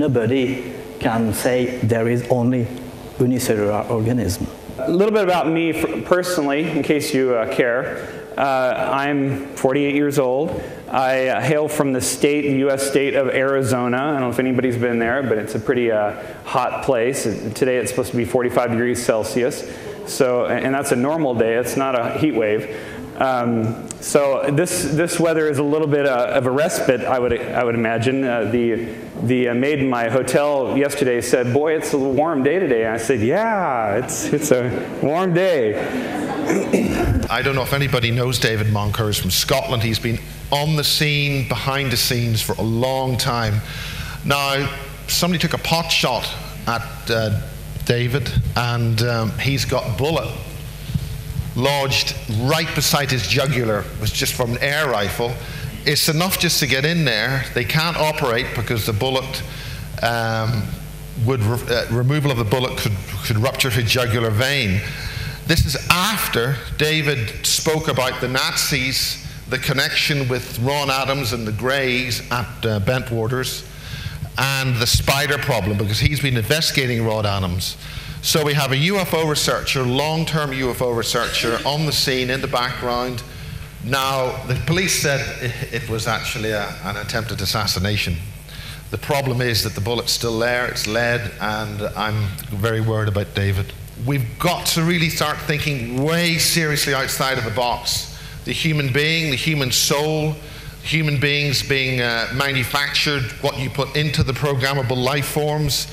nobody can say there is only unicellular organism. A little bit about me personally, in case you care. I'm 48 years old. I hail from the U.S. state of Arizona. I don't know if anybody's been there, but it's a pretty hot place. Today it's supposed to be 45 degrees Celsius. So, and that's a normal day. It's not a heat wave. So this weather is a little bit of a respite, I would imagine. The maid in my hotel yesterday said, "Boy, it's a warm day today." And I said, "Yeah, it's a warm day." I don't know if anybody knows David Moncur is from Scotland. He's been on the scene, behind the scenes for a long time. Now, somebody took a pot shot at David, and he's got a bullet lodged right beside his jugular. It was just from an air rifle. It's enough just to get in there. They can't operate because the bullet removal of the bullet could rupture his jugular vein. This is after David spoke about the Nazis, the connection with Ron Adams and the Greys at Bentwaters, and the spider problem, because he's been investigating Ron Adams. So we have a UFO researcher, long-term UFO researcher, on the scene in the background. Now, the police said it was actually an attempted assassination. The problem is that the bullet's still there, it's lead, and I'm very worried about David. We've got to really start thinking way seriously outside of the box. The human being, the human soul, human beings being manufactured, what you put into the programmable life forms,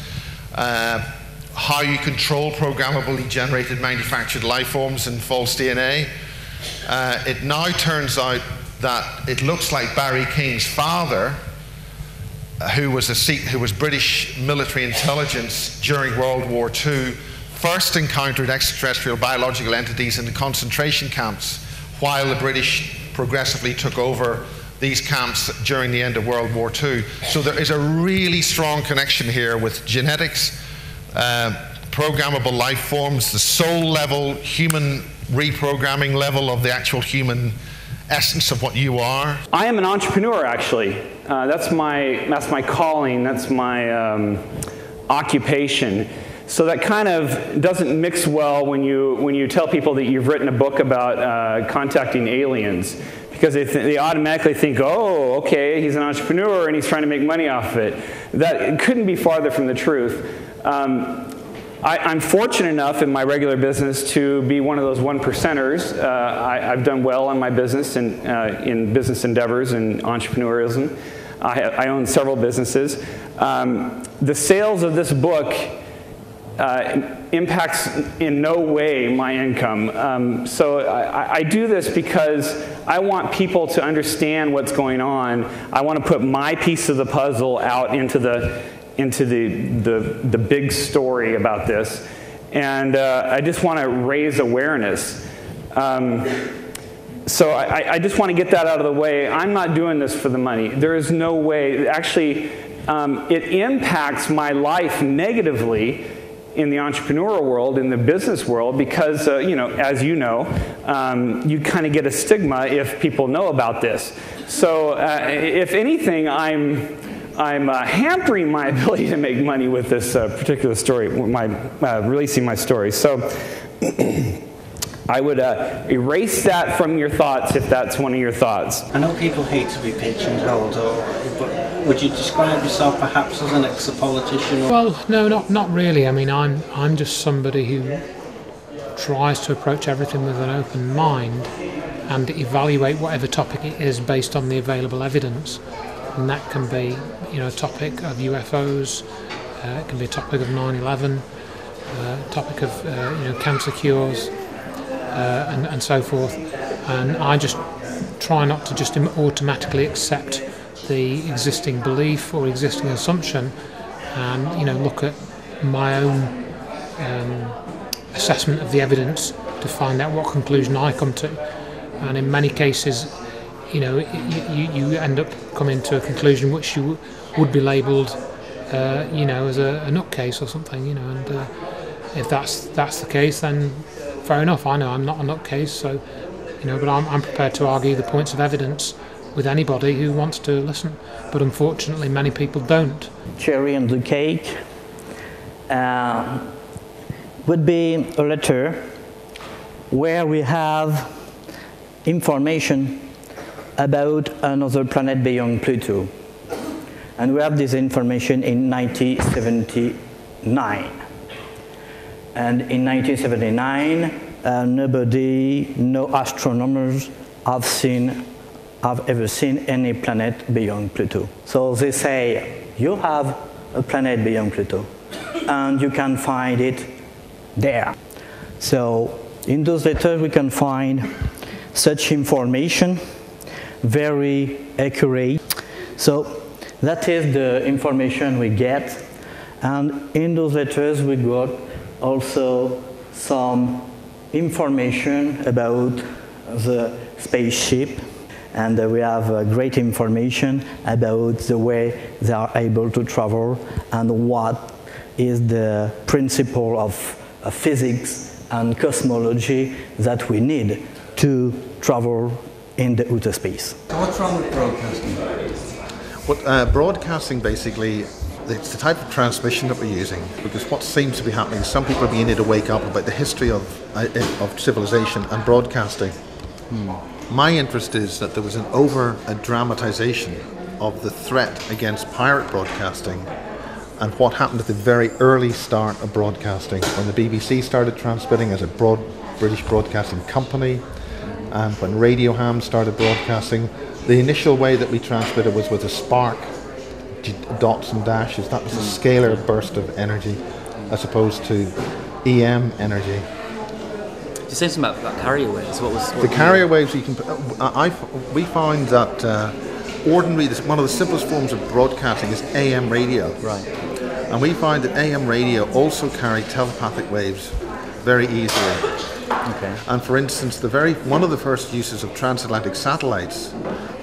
how you control programmably generated manufactured life forms and false DNA. It now turns out that it looks like Barry King's father, who was British military intelligence during World War II, first encountered extraterrestrial biological entities in the concentration camps, while the British progressively took over these camps during the end of World War II. So there is a really strong connection here with genetics, programmable life forms, the soul level, human reprogramming level of the actual human essence of what you are. I am an entrepreneur, actually. That's my calling. That's my occupation. So that kind of doesn't mix well when you tell people that you've written a book about contacting aliens, because they automatically think, oh, okay, he's an entrepreneur and he's trying to make money off of it. That couldn't be farther from the truth. I'm fortunate enough in my regular business to be one of those 1%ers. I've done well on my business and in business endeavors and entrepreneurism. I own several businesses. The sales of this book impacts in no way my income. So I do this because I want people to understand what's going on. I want to put my piece of the puzzle out into the big story about this, and I just want to raise awareness. So I just want to get that out of the way. I'm not doing this for the money. There is no way. Actually, it impacts my life negatively in the entrepreneurial world, in the business world, because as you know, you kind of get a stigma if people know about this. So if anything, I'm hampering my ability to make money with this particular story, releasing my story. So I would erase that from your thoughts if that's one of your thoughts. I know people hate to be pigeonholed, but would you describe yourself perhaps as an exopolitician? Well, no, not really. I mean, I'm just somebody who tries to approach everything with an open mind and evaluate whatever topic it is based on the available evidence. And that can be, a topic of UFOs, it can be a topic of 9/11, a topic of cancer cures, and so forth. And I just try not to just automatically accept the existing belief or existing assumption, and look at my own assessment of the evidence to find out what conclusion I come to. And in many cases, you end up coming to a conclusion which you would be labelled, as a nutcase or something, and if that's the case, then fair enough. I know I'm not a nutcase, so, but I'm prepared to argue the points of evidence with anybody who wants to listen. But unfortunately, many people don't. Cherry on the cake would be a letter where we have information about another planet beyond Pluto. And we have this information in 1979. And in 1979, no astronomers have ever seen any planet beyond Pluto. So they say, you have a planet beyond Pluto, and you can find it there. So in those letters we can find such information, very accurate. So that is the information we get, and in those letters we got also some information about the spaceship, and we have great information about the way they are able to travel and what is the principle of physics and cosmology that we need to travel in the outer space. So what's wrong with broadcasting? Broadcasting, basically, it's the type of transmission that we're using, because what seems to be happening, some people are beginning to wake up about the history of civilization and broadcasting. My interest is that there was a dramatization of the threat against pirate broadcasting and what happened at the very early start of broadcasting, when the BBC started transmitting as a British broadcasting company, and when Radio Ham started broadcasting. The initial way that we transmitted was with a spark, dots and dashes. That was a scalar burst of energy, as opposed to EM energy. You said something about carrier waves. The carrier waves, we find that one of the simplest forms of broadcasting is AM radio. Right. And we find that AM radio also carry telepathic waves very easily. Okay. And for instance, one of the first uses of transatlantic satellites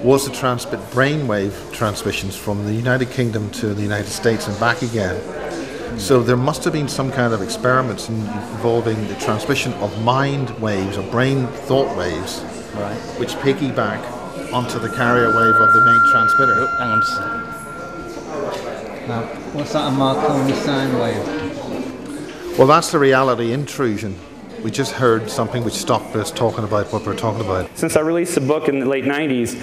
was to transmit brainwave transmissions from the United Kingdom to the United States and back again. So there must have been some kind of experiments involving the transmission of mind waves or brain thought waves, right, which piggyback onto the carrier wave of the main transmitter. Hang on. Now, what's that, a Marconi sine wave? Well, that's the reality intrusion. We just heard something which stopped us talking about what we're talking about. Since I released the book in the late 90s,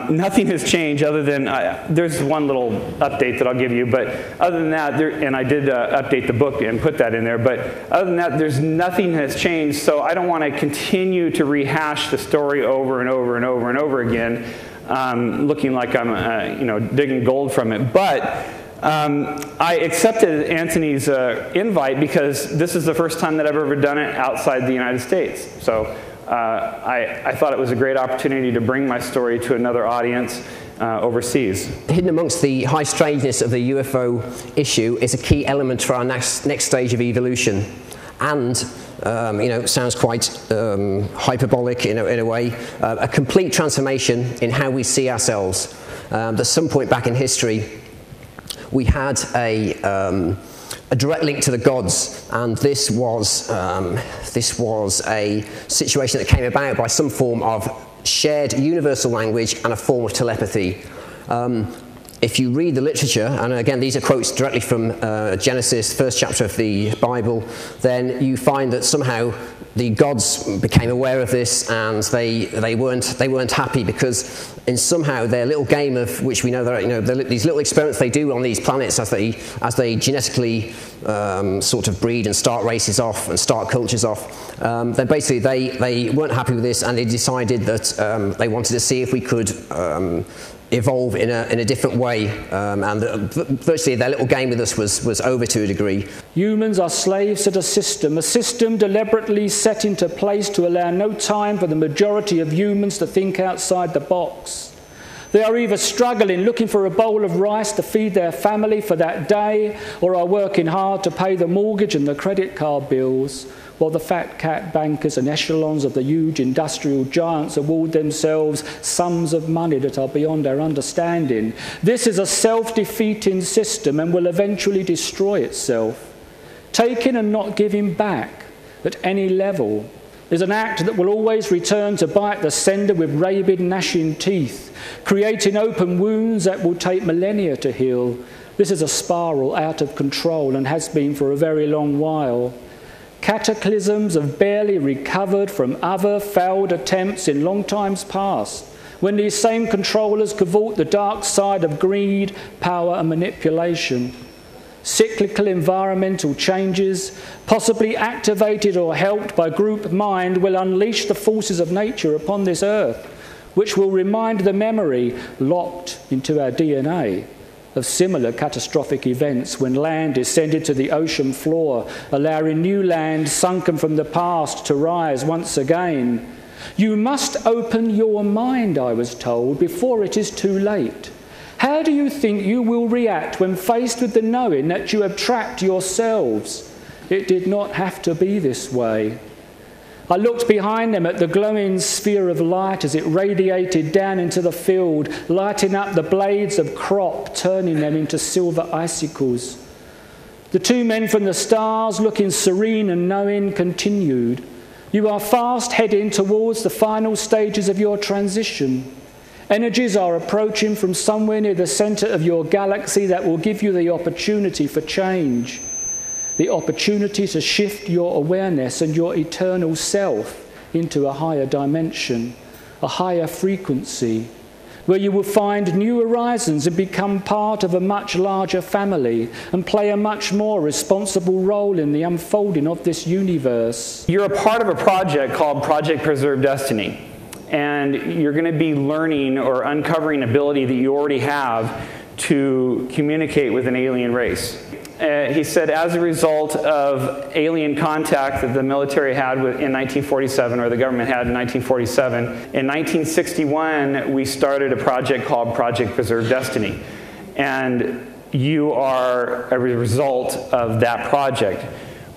nothing has changed other than, there's one little update that I'll give you, but other than that, and I did update the book and put that in there, but other than that, nothing has changed, so I don't want to continue to rehash the story over and over and over and over again, looking like I'm digging gold from it. But I accepted Anthony's invite because this is the first time that I've ever done it outside the United States. So I thought it was a great opportunity to bring my story to another audience overseas. Hidden amongst the high strangeness of the UFO issue is a key element for our next stage of evolution. And sounds quite hyperbolic in a way, a complete transformation in how we see ourselves. At some point back in history, we had a direct link to the gods, and this was a situation that came about by some form of shared universal language and a form of telepathy. If you read the literature, and again these are quotes directly from Genesis, first chapter of the Bible, then you find that somehow the gods became aware of this, and they weren't happy, because in somehow their little game of which we know that these little experiments they do on these planets as they genetically sort of breed and start races off and start cultures off, then basically they weren't happy with this, and they decided that they wanted to see if we could evolve in a different way, and virtually their little game with us was over to a degree. Humans are slaves to the system, a system deliberately set into place to allow no time for the majority of humans to think outside the box. They are either struggling, looking for a bowl of rice to feed their family for that day, or are working hard to pay the mortgage and the credit card bills, while the fat cat bankers and echelons of the huge industrial giants award themselves sums of money that are beyond our understanding. This is a self-defeating system and will eventually destroy itself. Taking and not giving back at any level is an act that will always return to bite the sender with rabid, gnashing teeth, creating open wounds that will take millennia to heal. This is a spiral out of control and has been for a very long while. Cataclysms have barely recovered from other failed attempts in long times past, when these same controllers cavort the dark side of greed, power and manipulation. Cyclical environmental changes, possibly activated or helped by group mind, will unleash the forces of nature upon this earth, which will remind the memory, locked into our DNA, of similar catastrophic events when land descended to the ocean floor, allowing new land sunken from the past to rise once again. You must open your mind, I was told, before it is too late. How do you think you will react when faced with the knowing that you have trapped yourselves? It did not have to be this way. I looked behind them at the glowing sphere of light as it radiated down into the field, lighting up the blades of crop, turning them into silver icicles. The two men from the stars, looking serene and knowing, continued. You are fast heading towards the final stages of your transition. Energies are approaching from somewhere near the centre of your galaxy that will give you the opportunity for change. The opportunity to shift your awareness and your eternal self into a higher dimension, a higher frequency, where you will find new horizons and become part of a much larger family and play a much more responsible role in the unfolding of this universe. You're a part of a project called Project Preserve Destiny, and you're going to be learning or uncovering ability that you already have to communicate with an alien race. He said, as a result of alien contact that the military had in 1947, or the government had in 1947, in 1961 we started a project called Project Preserve Destiny. And you are a result of that project.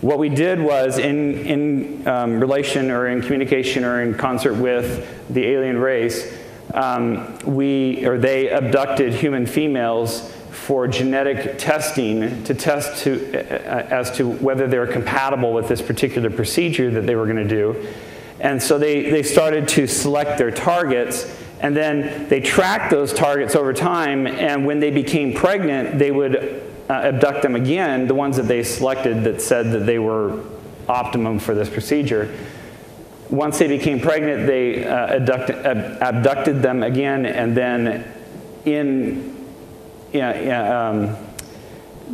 What we did was, in relation or in communication or in concert with the alien race, they abducted human females for genetic testing to test as to whether they're compatible with this particular procedure that they were going to do. And so they started to select their targets, and then they tracked those targets over time, and when they became pregnant, they would abduct them again, the ones that they selected that said that they were optimum for this procedure. Once they became pregnant, they abducted them again, and then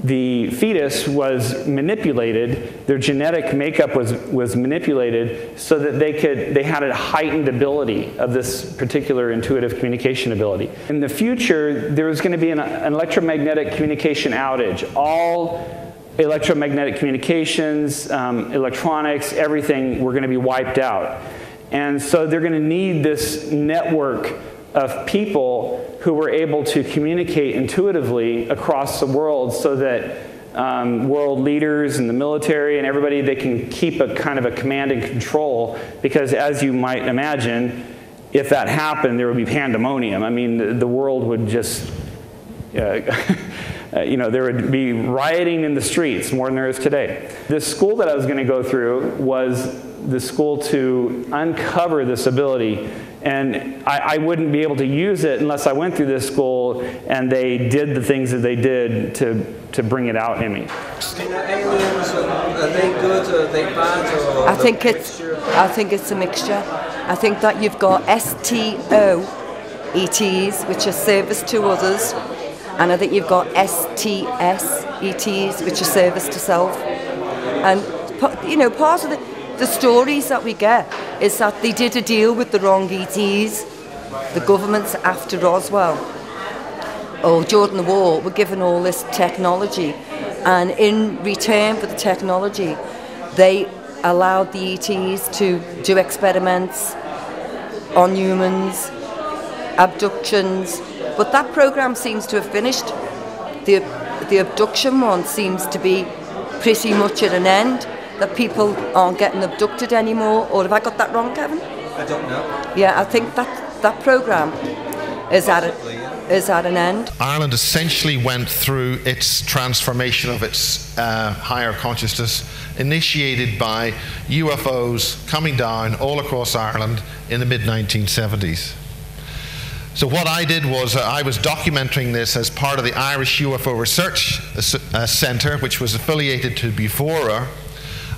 the fetus was manipulated, their genetic makeup was manipulated so that they had a heightened ability of this particular intuitive communication ability. In the future, there was going to be an electromagnetic communication outage. All electromagnetic communications, electronics, everything were going to be wiped out. And so they're going to need this network of people who were able to communicate intuitively across the world so that world leaders and the military and everybody, they can keep a kind of a command and control, because as you might imagine, if that happened, there would be pandemonium. I mean, the world would just, there would be rioting in the streets more than there is today. The school that I was going to go through was the school to uncover this ability. And I wouldn't be able to use it unless I went through this school and they did the things that they did to bring it out in me. Aliens, are they good or are they bad? Or I think it's a mixture. I think that you've got STO ETs, which are service to others, and I think you've got STS ETs, which are service to self. And part of the stories that we get is that they did a deal with the wrong ETs. The governments after Roswell, during the war, were given all this technology, and in return for the technology, they allowed the ETs to do experiments on humans, abductions, but that program seems to have finished. The abduction one seems to be pretty much at an end, that people aren't getting abducted anymore. Or have I got that wrong, Kevin? I don't know. Yeah, I think that program is at it. is at an end. Ireland essentially went through its transformation of its higher consciousness, initiated by UFOs coming down all across Ireland in the mid-1970s. So what I did was I was documenting this as part of the Irish UFO Research Centre, which was affiliated to Bufora.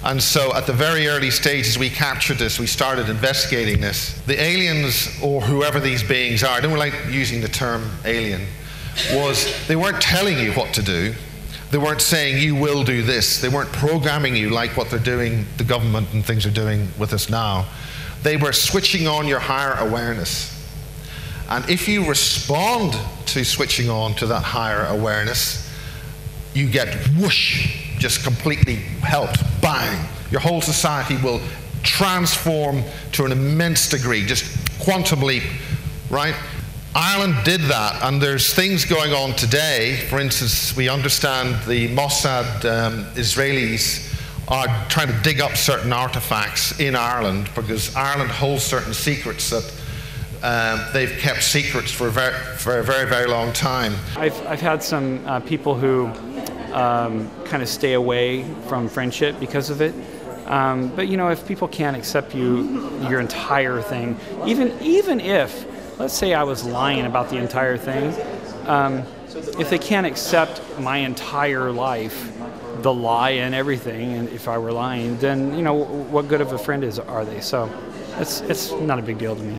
And so at the very early stages we captured this, we started investigating this. The aliens, or whoever these beings are, I don't like using the term alien, was they weren't telling you what to do. They weren't saying you will do this. They weren't programming you like what they're doing, the government and things are doing with us now. They were switching on your higher awareness. And if you respond to switching on to that higher awareness, you get whoosh, just completely helped, bang. Your whole society will transform to an immense degree, just quantum leap, right? Ireland did that, and there's things going on today. For instance, we understand the Mossad Israelis are trying to dig up certain artifacts in Ireland because Ireland holds certain secrets that they've kept secrets for a very long time. I've had some people who kind of stay away from friendship because of it. But you know, if people can't accept your entire thing, even if, let's say I was lying about the entire thing, if they can't accept my entire life, the lie and everything, and if I were lying, then you know, what good of a friend are they? So it's not a big deal to me.